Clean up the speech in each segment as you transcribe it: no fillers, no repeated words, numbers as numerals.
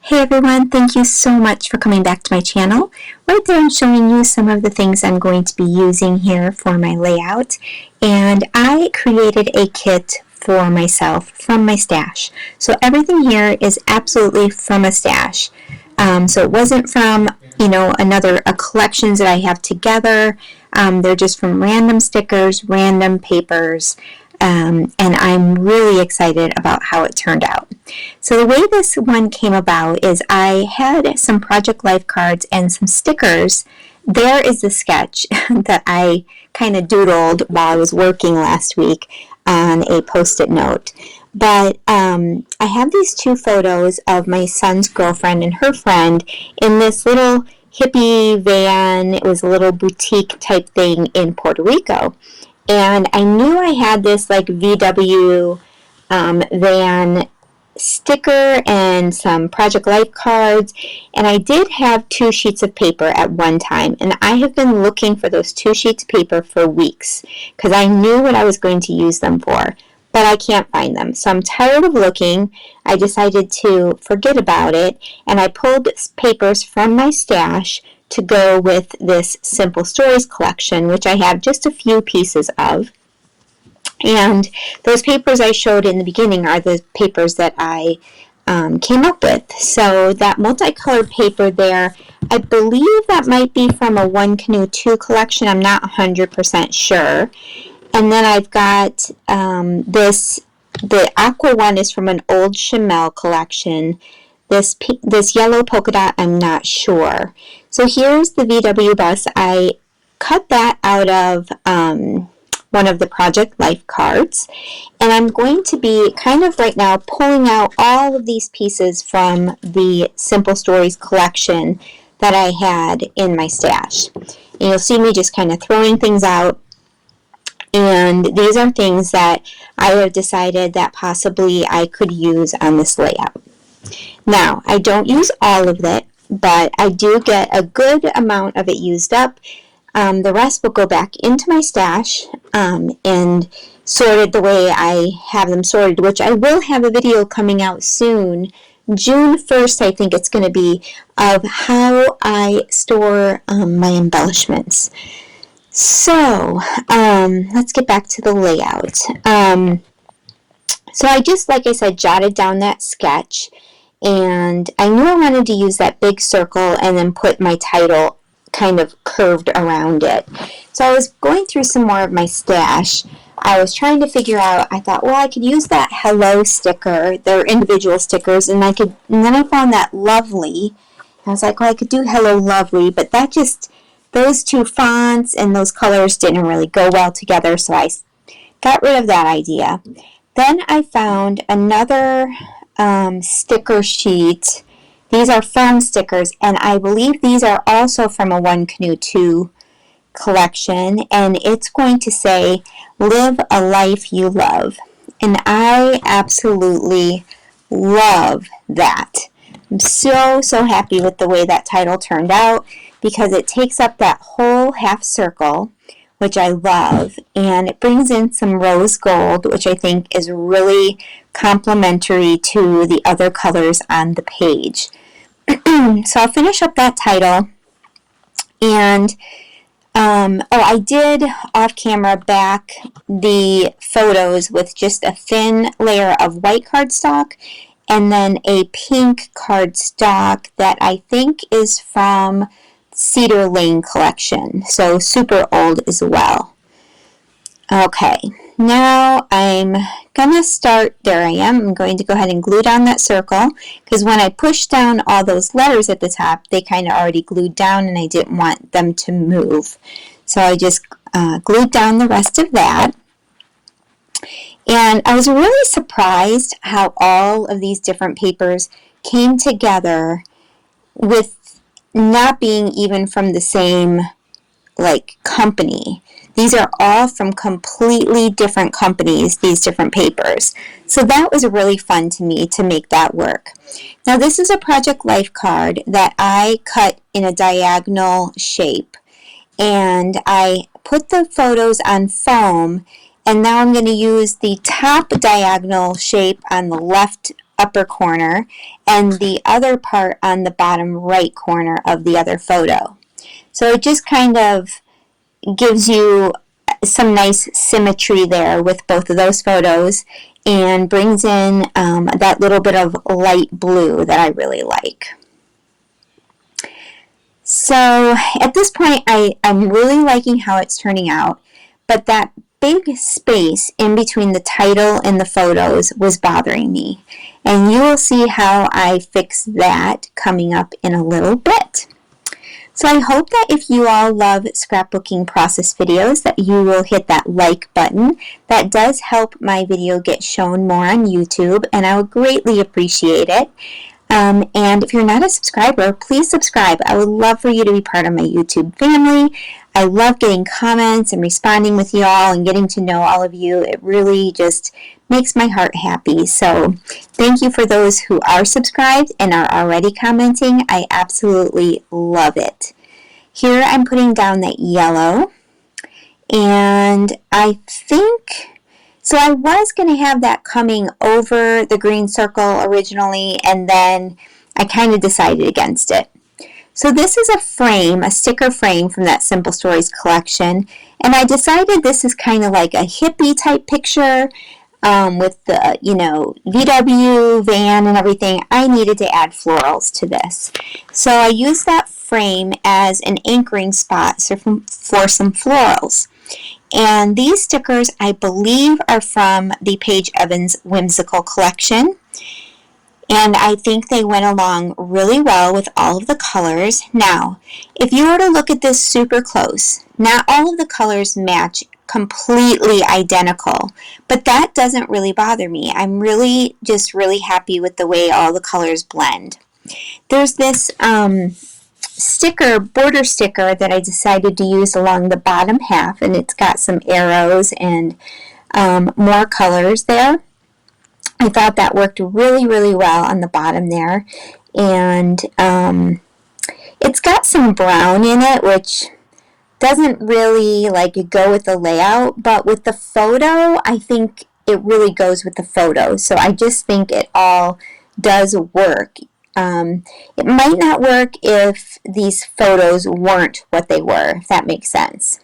Hey everyone, thank you so much for coming back to my channel. Right there I'm showing you some of the things I'm going to be using here for my layout. And I created a kit for myself from my stash. So everything here is absolutely from a stash. So it wasn't from, a collections that I have together. They're just from random stickers, random papers. And I'm really excited about how it turned out. So the way this one came about is I had some Project Life cards and some stickers. There is the sketch that I kind of doodled while I was working last week on a post-it note. But I have these two photos of my son's girlfriend and her friend in this little hippie van. It was a little boutique type thing in Puerto Rico. And I knew I had this like VW van sticker and some Project Life cards, and I did have 2 sheets of paper at one time, and I have been looking for those 2 sheets of paper for weeks because I knew what I was going to use them for, but I can't find them. So I'm tired of looking. I decided to forget about it, and I pulled papers from my stash to go with this Simple Stories collection, which I have just a few pieces of. And those papers I showed in the beginning are the papers that I came up with. So that multicolored paper there, I believe that might be from a One Canoe 2 collection. I'm not 100% sure. And then I've got the aqua one is from an old Chamel collection. This yellow polka dot, I'm not sure. So here's the VW bus. I cut that out of one of the Project Life cards, and I'm going to be kind of right now pulling out all of these pieces from the Simple Stories collection that I had in my stash. And you'll see me just kind of throwing things out, and these are things that I have decided that possibly I could use on this layout. Now, I don't use all of it, but I do get a good amount of it used up. The rest will go back into my stash and sorted the way I have them sorted, which I will have a video coming out soon. June 1st, I think it's going to be, of how I store my embellishments. So, let's get back to the layout. So I just, like I said, jotted down that sketch. And I knew I wanted to use that big circle and then put my title kind of curved around it. So I was going through some more of my stash. I was trying to figure out, I thought, well, I could use that hello sticker. They're individual stickers, and then I found that lovely. I was like, well, I could do hello lovely, but that just, those two fonts and those colors didn't really go well together, so I got rid of that idea. Then I found another sticker sheet. These are foam stickers, and I believe these are also from a One Canoe 2 collection, and it's going to say, live a life you love. And I absolutely love that. I'm so happy with the way that title turned out because it takes up that whole half circle, which I love, and it brings in some rose gold, which I think is really complementary to the other colors on the page. So I'll finish up that title, and I did off camera back the photos with just a thin layer of white cardstock and then a pink cardstock that I think is from Cedar Lane collection, so super old as well. Okay, now I'm gonna start, there I am, I'm going to go ahead and glue down that circle because when I pushed down all those letters at the top, they kind of already glued down and I didn't want them to move. So I just glued down the rest of that. And I was really surprised how all of these different papers came together with not being even from the same company. These are all from completely different companies, these different papers. So that was really fun to me to make that work. Now this is a Project Life card that I cut in a diagonal shape. And I put the photos on foam, and now I'm going to use the top diagonal shape on the left upper corner and the other part on the bottom right corner of the other photo. So it just kind of gives you some nice symmetry there with both of those photos and brings in that little bit of light blue that I really like. So at this point, I'm really liking how it's turning out, but that big space in between the title and the photos was bothering me. And you will see how I fix that coming up in a little bit. So I hope that if you all love scrapbooking process videos that you will hit that like button. That does help my video get shown more on YouTube, and I would greatly appreciate it. And if you're not a subscriber, please subscribe. I would love for you to be part of my YouTube family. I love getting comments and responding with you all and getting to know all of you. It really just makes my heart happy. So thank you for those who are subscribed and are already commenting. I absolutely love it. Here I'm putting down that yellow, and I think... So I was going to have that coming over the green circle originally, and then I kind of decided against it. So this is a frame, a sticker frame from that Simple Stories collection, and I decided this is kind of like a hippie type picture with the, VW van and everything. I needed to add florals to this. So I used that frame as an anchoring spot for some florals. And these stickers, I believe, are from the Paige Evans Whimsical collection. And I think they went along really well with all of the colors. Now, if you were to look at this super close, not all of the colors match completely identical, but that doesn't really bother me. I'm really happy with the way all the colors blend. There's this border sticker that I decided to use along the bottom half, and it's got some arrows and more colors there. I thought that worked really, really well on the bottom there, and it's got some brown in it, which doesn't really go with the layout, but with the photo, I think it really goes with the photo. So I just think it all does work. It might not work if these photos weren't what they were, if that makes sense.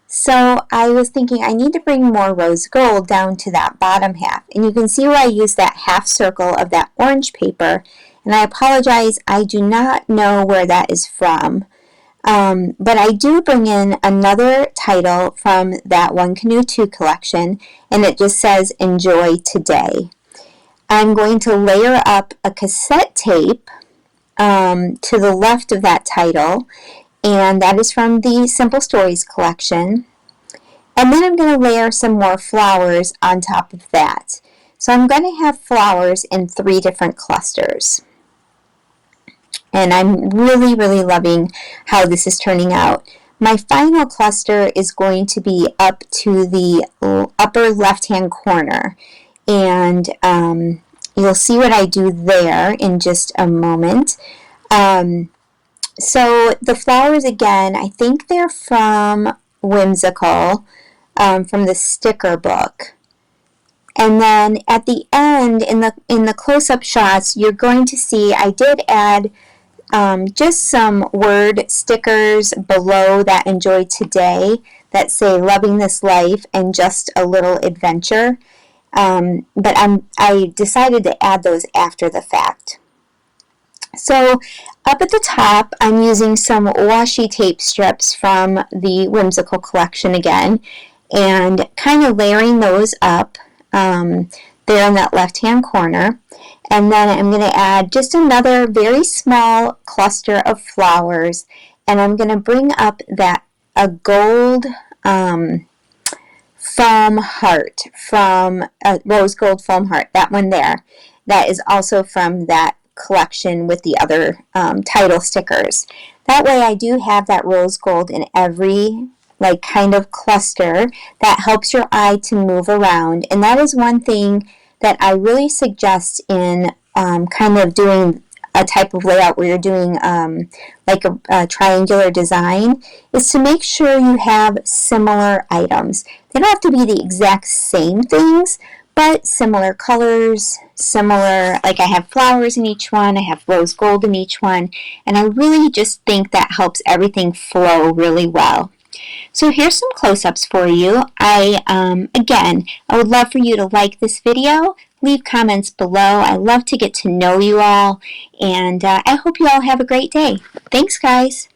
So I was thinking I need to bring more rose gold down to that bottom half. And you can see where I used that half circle of that orange paper. And I apologize, I do not know where that is from. But I do bring in another title from that One Canoe 2 collection. And it just says, Enjoy Today. I'm going to layer up a cassette tape to the left of that title, and that is from the Simple Stories collection. And then I'm going to layer some more flowers on top of that. So I'm going to have flowers in 3 different clusters. And I'm really, really loving how this is turning out. My final cluster is going to be up to the upper left-hand corner. And you'll see what I do there in just a moment. So the flowers, again, I think they're from Whimsical, from the sticker book. And then at the end, in the close-up shots, you're going to see I did add just some word stickers below that Enjoy Today that say Loving This Life and Just a Little Adventure. But I decided to add those after the fact. So up at the top, I'm using some washi tape strips from the Whimsical collection again, and kind of layering those up there in that left-hand corner. And then I'm going to add just another very small cluster of flowers, and I'm going to bring up a gold foam heart from rose gold foam heart, that one there. That is also from that collection with the other title stickers. That way I do have that rose gold in every kind of cluster. That helps your eye to move around, and that is one thing that I really suggest in kind of doing a type of layout where you're doing a triangular design, is to make sure you have similar items. They don't have to be the exact same things, but similar colors, similar, like I have flowers in each one, I have rose gold in each one, and I really just think that helps everything flow really well. So here's some close-ups for you. Again, I would love for you to like this video, leave comments below. I love to get to know you all, and I hope you all have a great day. Thanks, guys.